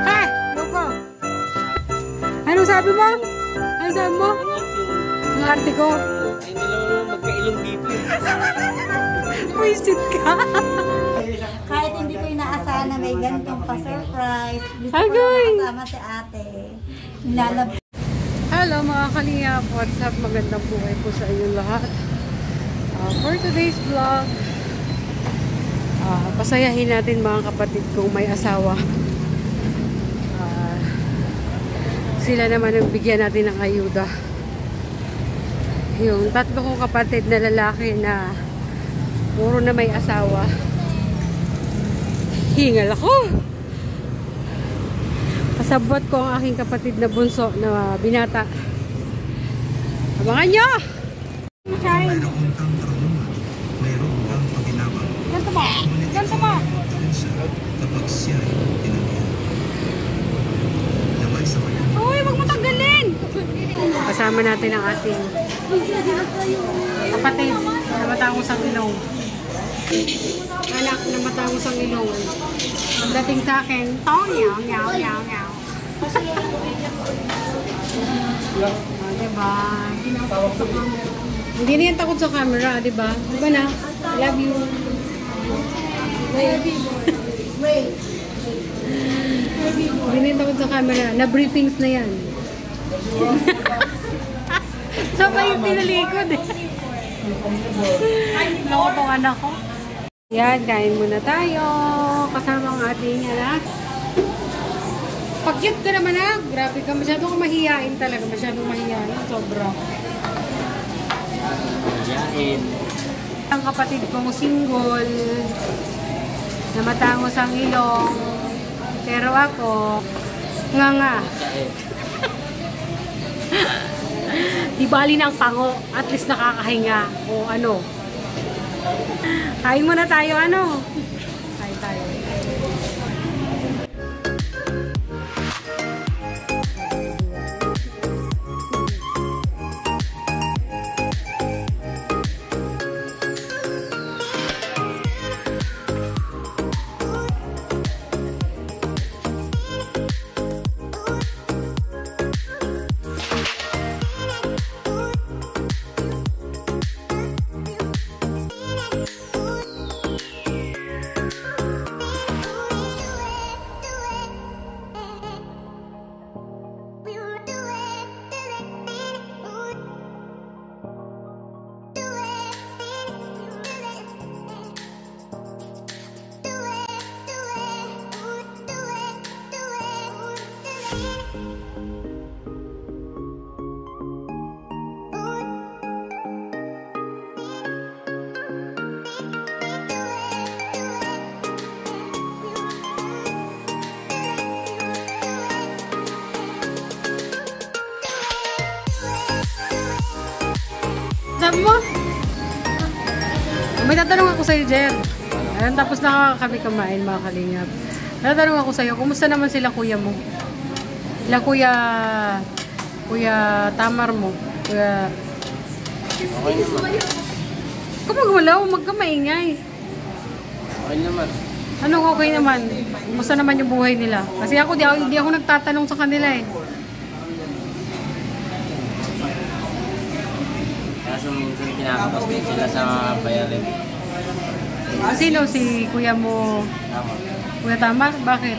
Ay! Ano? Anong sabi mo? Ano sabi mo? Ang arte ko. Hindi lang magkailong dito eh. Wasted ka. Kahit hindi ko inaasahan na may ganitong pa-surprise. Gusto ko lang makasama si ate. Hello mga kalingap. What's up? Magandang buhay po sa inyo lahat. For today's vlog, pasayahin natin mga kapatid kong may asawa. Sila naman ang bigyan natin ng ayuda. Yung tatlo kong kapatid na lalaki na puro na may asawa. Hingal ako. Kasabot ko ang aking kapatid na bunso na binata. Abangan nyo! Shine! Ganto ba? Ganto ba? Kapag siya ay tinagyan. Naway sa kanya. Uy, wag mo tanggalin! Kasama natin ang ating kapatid na matangos ang ilong. Anak na matangos ang ilong. Ang dating sa akin, tong yaw, yaw, yaw, yaw. Diba? Hindi na yan takot sa camera, diba? Diba na? I love you. Hindi na yan takot sa camera. Na-briefings na yan. Sabay yung tinalikod eh. Loko tong anak ko. Yan, kain muna tayo. Kasama ang ating anak. Pag-cute ka naman na. Grabe ka. Masyadong mahihain talaga. Masyadong mahihain. Sobra. Mahihain. Ang kapatid kong single na matangos ang ilong. Pero ako, nga. Di bali ng pango. At least nakakahinga. O ano. Kain muna tayo, ano? Kain tayo. Sabi mo? May tatanong ako sa'yo, Jer. Ayan, tapos na kami kumain, mga kalingap. May tatanong ako sa'yo, kumusta naman sila kuya mo? Sila kuya Tamar mo? Kuya... Okay naman. Kumagulaw, magkamaingay. Okay naman. Anong okay naman? Kumusta naman yung buhay nila? Kasi ako, di ako nagtatanong sa kanila eh. Kaso minsan kinakapos din sila sa bayarin. Sino? Si kuya mo? Tama. Kuya Tamar? Bakit?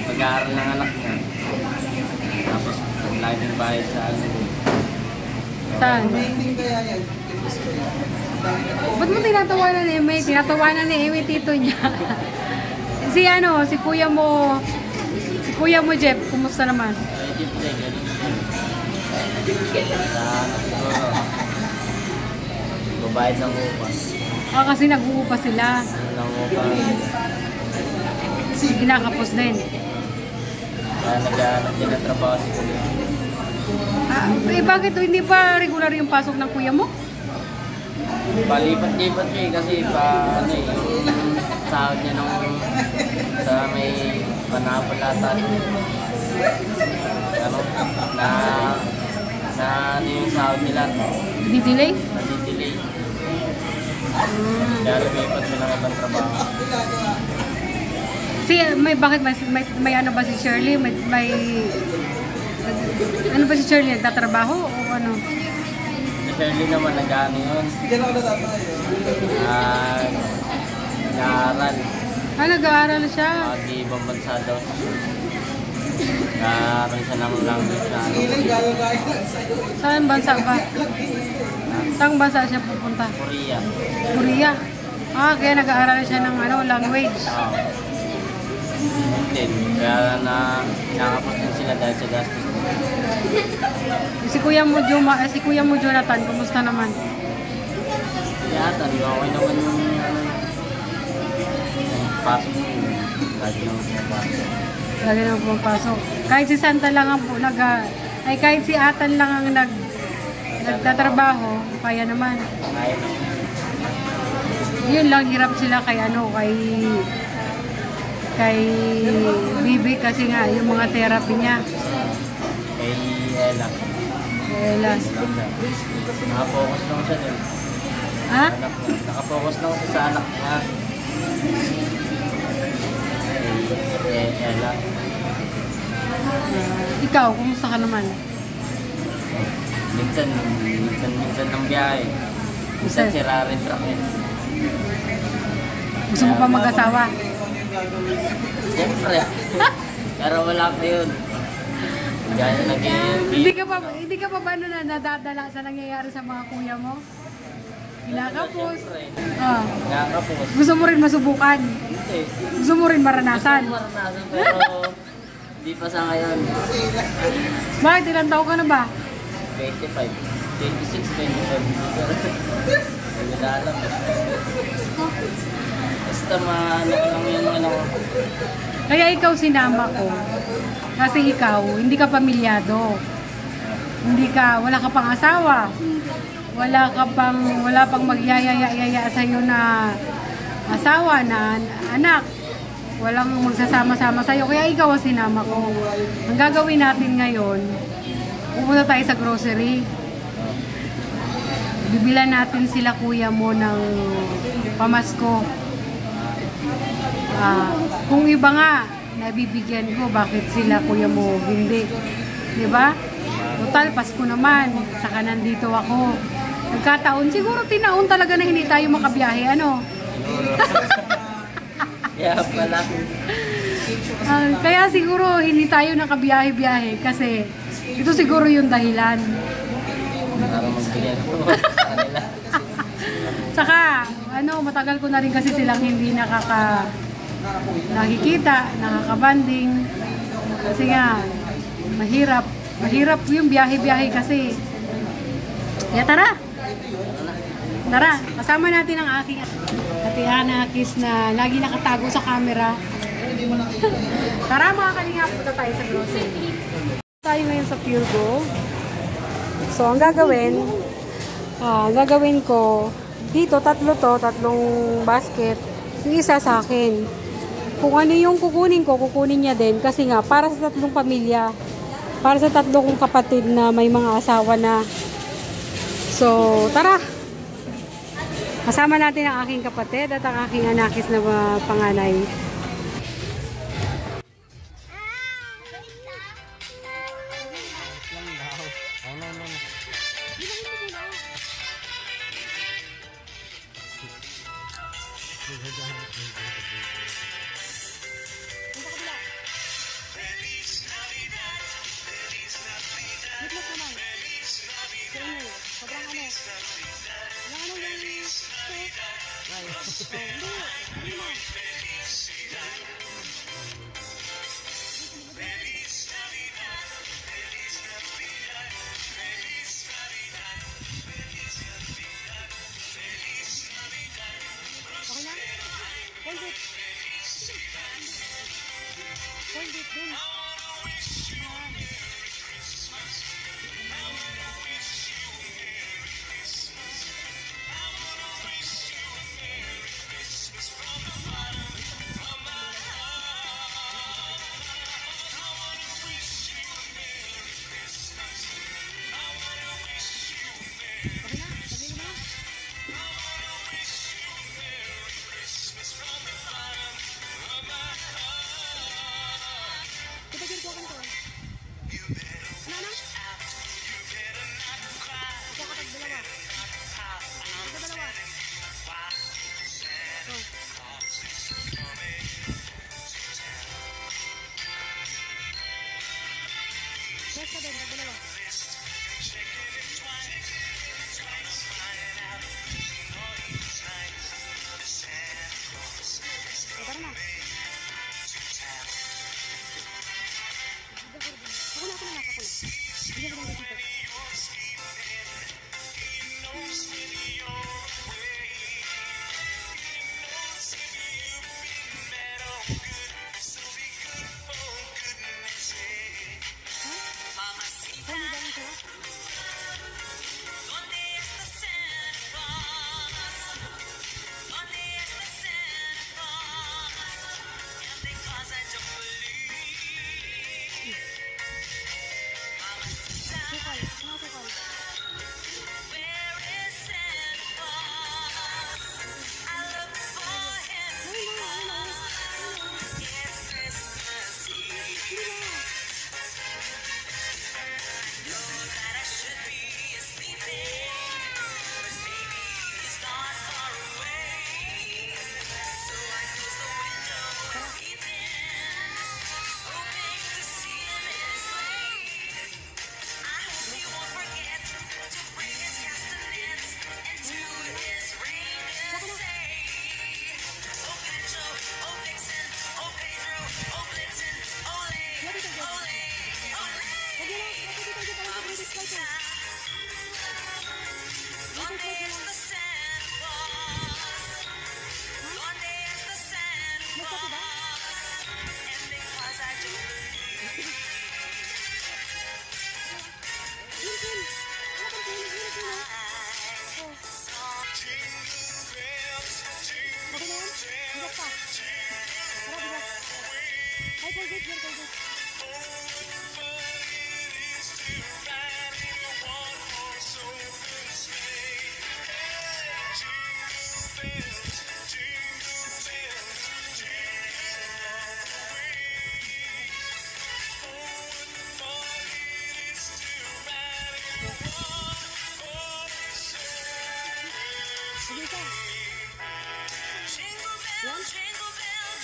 Pag-aaral ng anak niya. Tapos lagi din bayad sa ano. Saan? Ba't mo tinatawanan ni Eme? Tinatawanan ni Eme tito niya. Si kuya mo Jeff, kumusta naman? Babayad ng upas. Kasi nag-uupa sila. Ng upas. Kinakapos din. Kaya nagtrabaho si kuya. Bakit hindi pa regular yung pasok ng kuya mo? Palipat-lipat siya kasi yung sahod niya sa may panapalatan. Na yung sahod nila. Di-delay? Nadidelay. Kaya lumipat sila ng ibang trabaho. Bakit may ano ba si Shirley? Ano ba si Shirley? Nagtatrabaho o ano? Si Shirley naman nag-ano yun. Nag-aaral. Nag-aaral siya. Mag-ibang bansa daw. Nag-aaral siya ng language na ano. Saan bansa ba? Saan bansa siya pupunta? Korea. Korea? Kaya nag-aaral siya ng language. Din. Kaya nakapos din sila dahil sa gastos. Si Kuya mo Jonathan, kumusta naman? Yata, okay naman yung pasok mo. Lagi nang pumapasok. Kahit si Santa lang ang kahit si Atan lang ang nagtatrabaho, kaya naman. Kaya naman. Yun lang, hirap sila kay Bibi kasi nga yung mga therapy niya. Kay Ella. Ella. Nakapokus lang siya dun. Ha? Nakapokus lang siya sa anak niya. Kay Ella. Ikaw, kumusta ka naman? Minsan ng biyahe. Minsan sira rin truck eh. Gusto mo pa mag-asawa? Siyempre. Pero wala pa yun. Gaya Hindi ka pa ba nadadala sa nangyayari sa mga kuya mo? Kinakapos. Kinakapos. Gusto mo rin masubukan? Hindi. Gusto mo rin maranasan? Gusto mo maranasan pero hindi pa sa ngayon. Bakit? Ilang taon ka na ba? 25. 26, 27. Hindi na alam. Basta maano lang yun ano. Kaya ikaw sinama ko. Kasi ikaw, hindi ka pamilyado. Wala ka pang asawa. Wala pang magyayaya sa'yo na asawa, na anak. Walang magsasama-sama sa'yo. Kaya ikaw ang sinama ko. Ang gagawin natin ngayon, pupunta tayo sa grocery. Bibilan natin sila kuya mo ng pamasko. Kung iba nga, nabibigyan ko, bakit sila kuya mo hindi? Diba? Total, Pasko naman. Saka nandito ako. Nagkataon, siguro tinaon talaga na hindi tayo makabiyahe. Ano? Yeah, pala. Kaya siguro hindi tayo nakabiyahe-biyahe kasi ito siguro yung dahilan. Para magbigyan ko sa kanila. Saka, matagal ko na rin kasi silang hindi nakikita, nakakabanding. Kasi nga, mahirap yung biyahe-biyahe kasi. Kaya tara! Tara, kasama natin ang aking Ate Anakis na lagi nakatago sa camera. Tara mga kalingap, punta tayo sa grocery. Tayo ngayon sa Pure Go. So, ang gagawin ko, dito, tatlong basket. Yung isa sa akin. Kung ano yung kukunin niya din. Kasi nga, para sa tatlong pamilya. Para sa tatlong kapatid na may mga asawa na. So, tara! Kasama natin ang aking kapatid at ang aking anakis na panganay.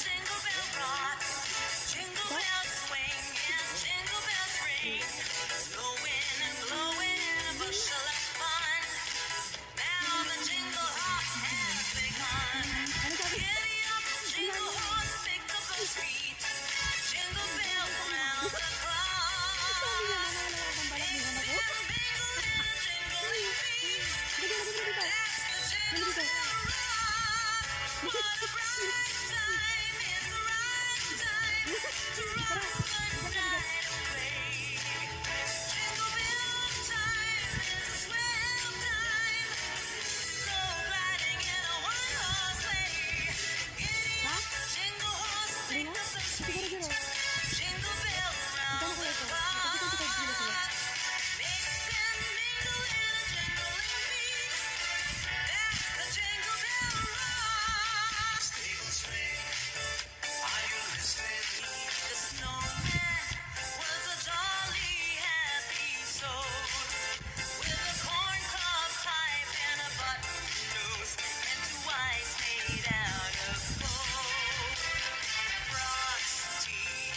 Jingle bell rock. Jingle bells swing and jingle bells ring. Snowing and blowing, a bushel of fun. Now the jingle hop has begun. Giddy up, jingle horse, pick up the street. Jingle bells round the clock. Jingle and jingling feet. That's the jingle bell rock. What a bright time is the right time to rock the night away. Jingle bell time is a swell time. Go gliding in a one-horse sleigh. Giddy up, jingle horse, pick up the street. Jingle bell round the clock. Mix and mingle in a jingling beat. That's the jingle bell rock. Are you listening? The snowman was a jolly happy soul with a corncob pipe and a button nose and two eyes made out of gold. Frosty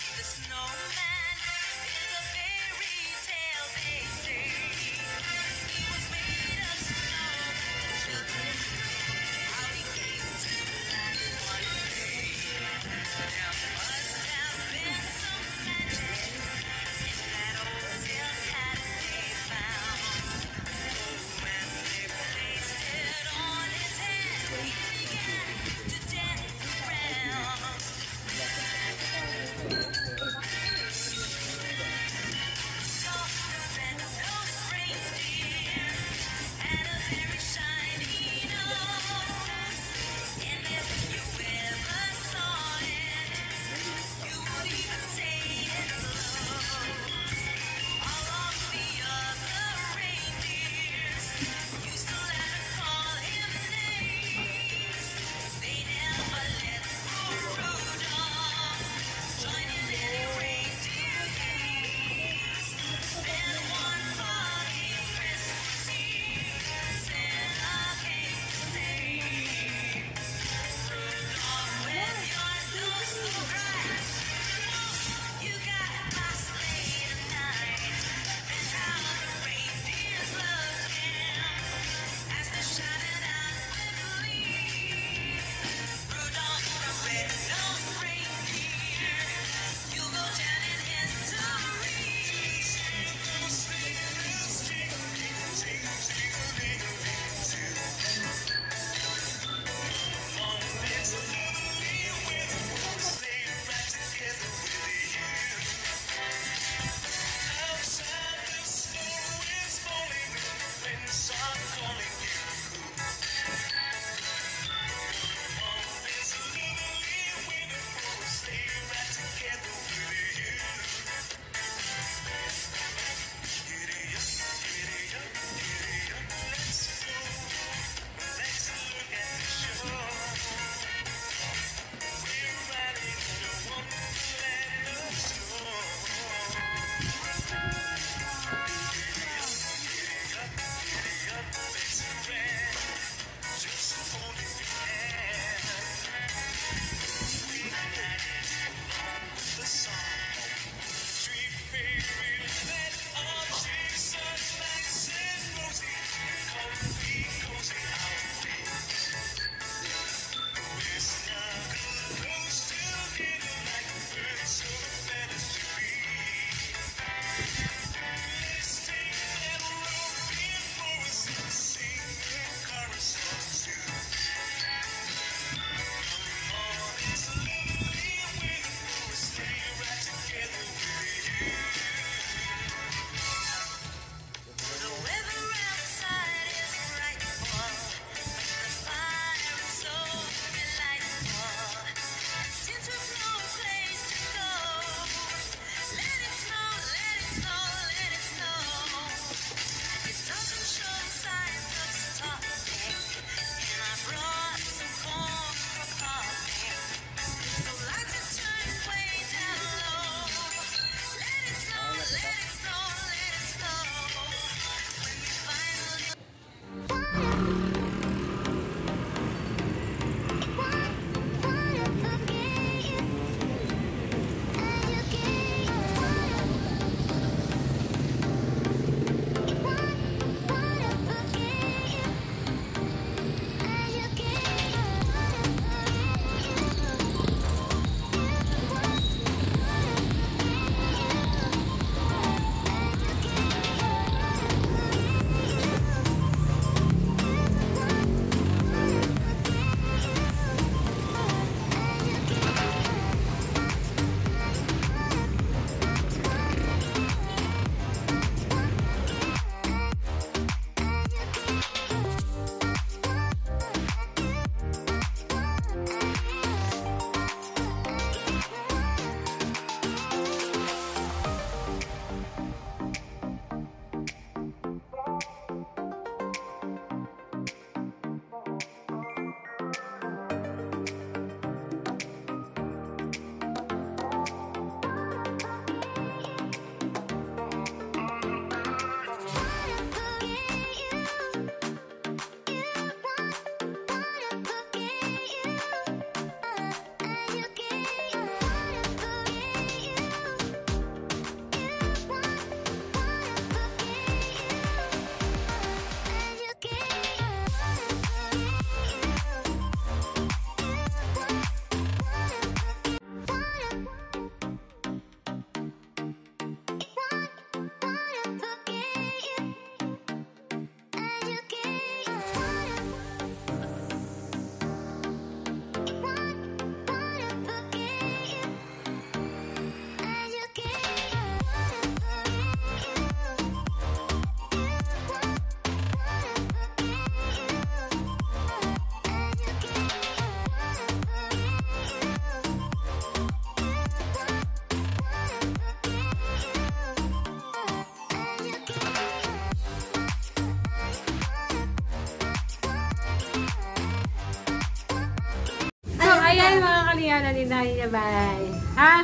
Bye mga kalingap. Naninahin niya. Bye. Ha?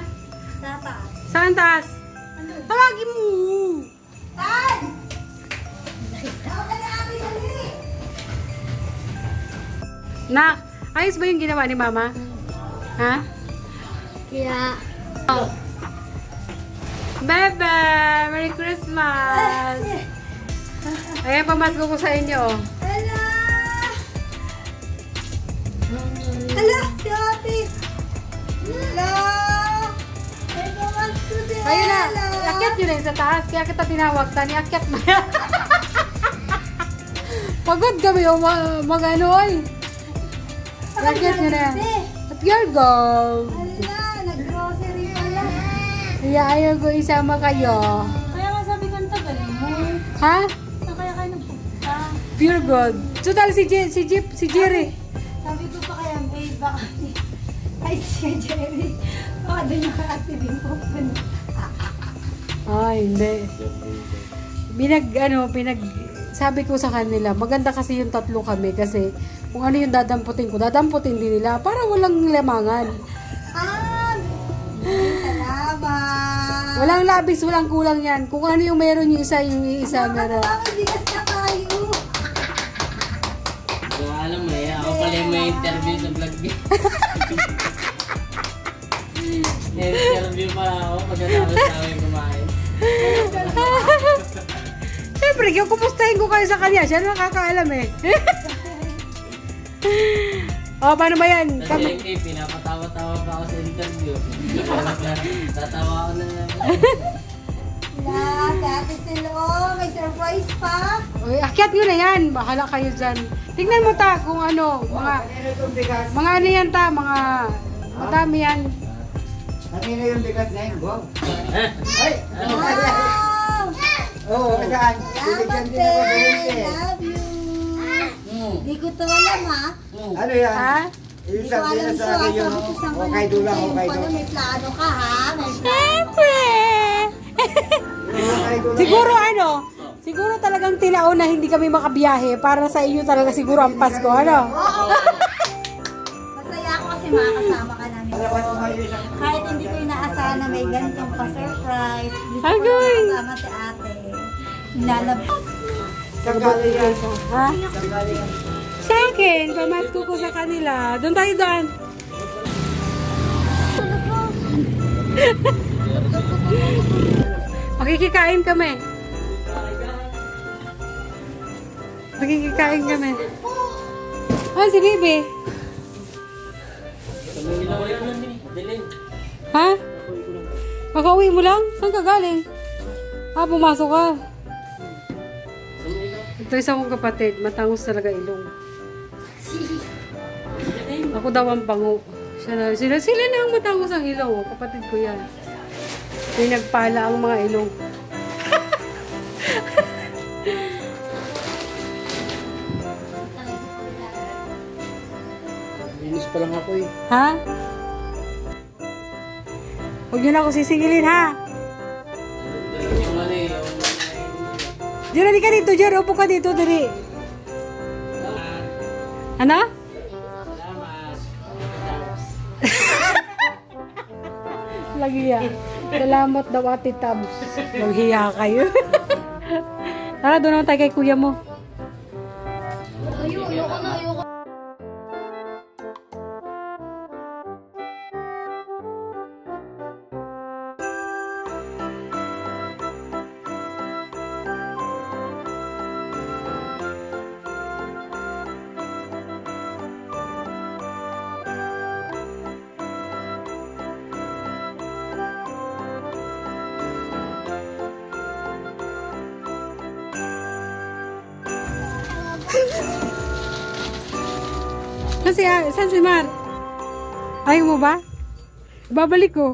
Sa taas. Saan taas? Tawagin mo. Tan! Tawag na kami dali! Nak, ayos ba yung ginawa ni Mama? Ha? Kaya... Oh. Bebe! Merry Christmas! Ayan, pamasko ko sa inyo. Hala! Hala! Si ate! Hala! May pamasko si Ella! Ayun na, akyat nyo na sa taas. Kaya kita tinawag, Tani, akyat na yan. Pagod kami yung mag-ano ay. Akyat nyo na yan. At your go. Hala! Nag-grocery pala. Kaya ayaw ko isama kayo. Kaya nga sabi ko ang tagal mo. Ha? Saan kaya kayo nagpunta? Pure gold. Total si Jerry. Sabi ko pa kaya may baka ay si Jerry. Baka doon yung ka-active open. Ay, hindi. Sabi ko sa kanila, maganda kasi yung tatlo kami kasi kung ano yung dadamputin ko, dadamputin din nila para walang lamangan. Salamat! Walang labis, walang kulang yan. Kung ano yung meron yung isa meron. Salamat, bigas na tayo! So, alam mo eh, ako pala yung may interview sa vlog niya. Interview pala ako pagkatapos namin kumain. Siyempre, kumustahin ko kayo sa kanya. Siya nakakaalam eh. O, paano ba yan? Kasi yung pinapatawa-tawa pa ako sa interview. Tatawa ako na lang. Si Ate Silo, may surprise pa! Uy, akyat nyo na yan. Bahala kayo dyan. Tingnan mo ta kung ano. Mga ano yan ta. Mga madami yan. Nakina yung bigas na yun, wow. Ay! Wow! Oo, saan? Binigyan Salamat, din ako Te! ganyan, Love you! Di ko to alam, ha? Ano yan? Ha? Di ko Isang alam din to. sa akin yung Sabi ko sa okay dulang, okay pala, dulang. may plano ka, ha? May plano. Siyempre! Siguro siguro talagang tinaon na hindi kami makabiyahe para sa inyo talaga siguro ang Pasko, ano? Oo! Masaya ako kasi makakasama ka namin. Kahit hindi ko inaasahan na may ganitong pa-surprise. Gusto ko Agoy! lang makasama si ate. Nalab... Sanggali yan. Ha? Sanggali yan. Sa akin, pamasko ko sa kanila. Doon tayo doon. Makikikain kami. Makikikain kami. Ah, si Bibi. Ha? Makauwi mo lang? Saan ka galing? Ah, pumasok ka. Ito isa kong kapatid. Matangos talaga ilong. Ako daw ang pango. Sila na ang matangos ang ilong. Kapatid ko yan. Pinagpala ang mga ilong. Linis pa lang ako eh. Ha? Huwag nyo na ako sisingilin, ha? Diyan, hindi ka dito. Diyan, upo ka dito. Dali. Ano? Lagi yan. Salamat daw, Ate Tabs. Maghiya kayo. Tara, doon naman tayo kay kuya mo. Saan si Mar? Ayaw mo ba? Babalik ko.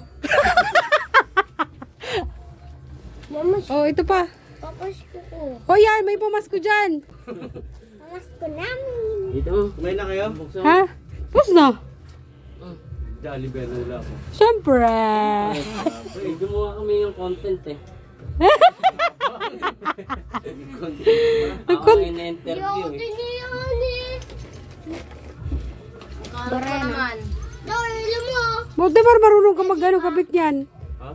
Oh, ito pa. Papasko ko. Oh, yan. May pamasko dyan. Papasko namin. Dito, kumain na kayo? Ha? Pus na. Jolly Berula ako. Siyempre. Gumawa kami yung content eh. Ako ay na-interview eh. Moreno. Buti ba marunong ka mag-ano kabit niyan? Ha?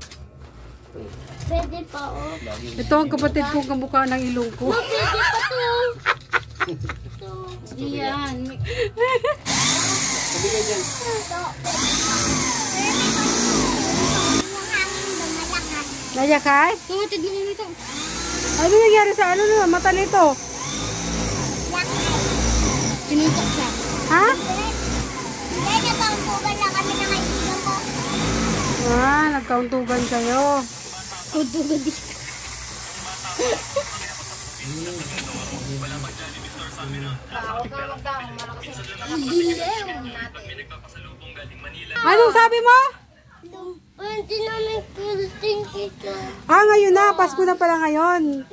Pwede pa, oh. Ito ang kapatid kong kamukha ng ilong ko. Pwede pa to. Iyan. Sabi ka dyan. Nayakay? Tumatid mo nito. Ano nangyari sa ano na mata nito? Sinuntok siya. Ha? Hindi, nagkauntugan lang kami ng kaibigan ko. Ah, nagkauntugan kayo. Kuntugan din. Anong sabi mo? Pwede namin kulting ito. Ah, ngayon na. Pasko na pala ngayon.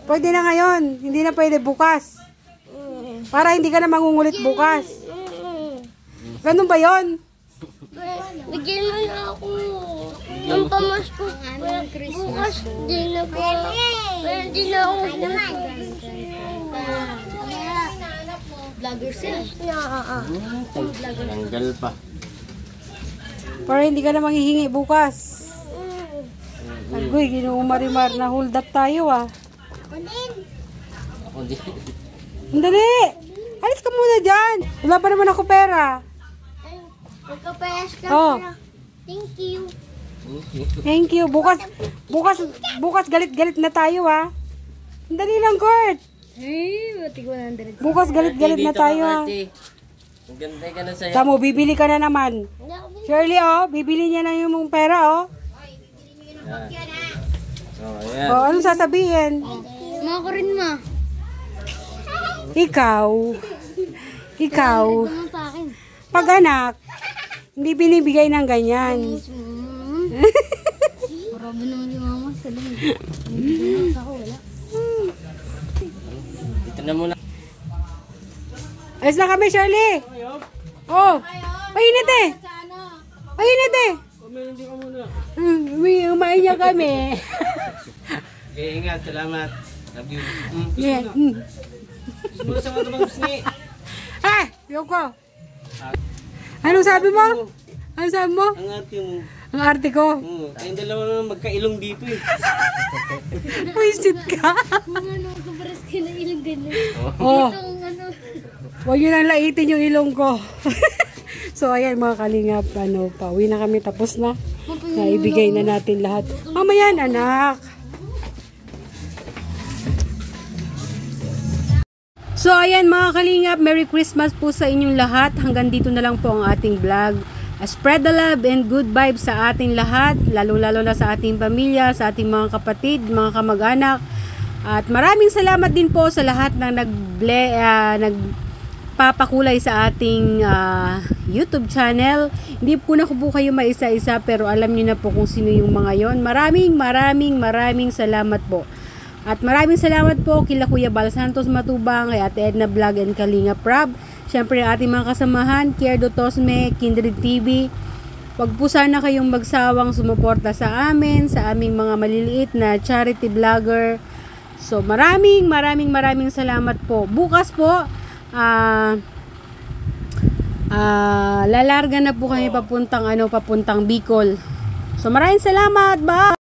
Pwede na ngayon. Hindi na pwede bukas. Para hindi ka na mangungulit bukas. Ganun ba yon? Bigyan mo na ako. Ang pamasko. Bukas din na po. Pwede na ako. Vlogger sila. Tanggal pa. Para hindi ka na manghihingi bukas. Agoy, Ginoong Marimar, na hold up tayo ah. Ako di. Andali! Alis ka muna dyan. Wala pa naman ako pera. Magkapayas ka Oh. pala. Thank you. Thank you. Bukas galit-galit na tayo ah. Andali lang, Kurt. Ay, mati ko na direct. Bukas galit-galit na tayo ah. Ang ganda ka na sa'yo. Tamo, bibili ka na naman. Shirley, oh, bibili niya na yung mong pera, oh. Yan. Oh, ayan. Oh, anong sasabihin? Mga ko rin, ma. Ikaw. Ano sa akin? Pag anak, hindi binibigay ng ganyan. Marami naman yung mama sa lang. Hindi ako, wala. Dito na muna. Alis na kami, Shirley. Oh, mainit eh. Mainit eh. Umain niya kami. Okay, ingat. Salamat. Love you. Yeah. Sumunod sa mga tabang bisni. Ah, yoko. Anong sabi mo? Anong sabi mo? Ang ate mo. Ang arte ko. Kayong dalawa naman magkailong dito eh. Wisit ka. Mga ano, kaparas ka na ilang ganun. Oh, Ang ano. huwag nyo nang laitin yung ilong ko. So, ayan mga kalingap, pauwi na kami, tapos na. Naibigay na natin lahat. Mamaya, anak. So, ayan mga kalingap, Merry Christmas po sa inyong lahat. Hanggang dito na lang po ang ating vlog. Spread the love and good vibes sa ating lahat, lalo-lalo na sa ating pamilya, sa ating mga kapatid, mga kamag-anak. At maraming salamat din po sa lahat ng nagpapakulay sa ating YouTube channel. Hindi po na po kayo maisa-isa, pero alam niyo na po kung sino yung mga yon. Maraming salamat po. At maraming salamat po kila Kuya Bal Santos Matubang, kay Ate Edna Vlog and Kalinga Prab. Siyempre ang ating mga kasamahan, Kierdo Tosme, Kindred TV. Huwag po sana kayong magsawang sumuporta sa amin, sa aming mga maliliit na charity vlogger. So maraming salamat po. Bukas po, lalarga na po kami papuntang Bicol. So maraming salamat. Bye!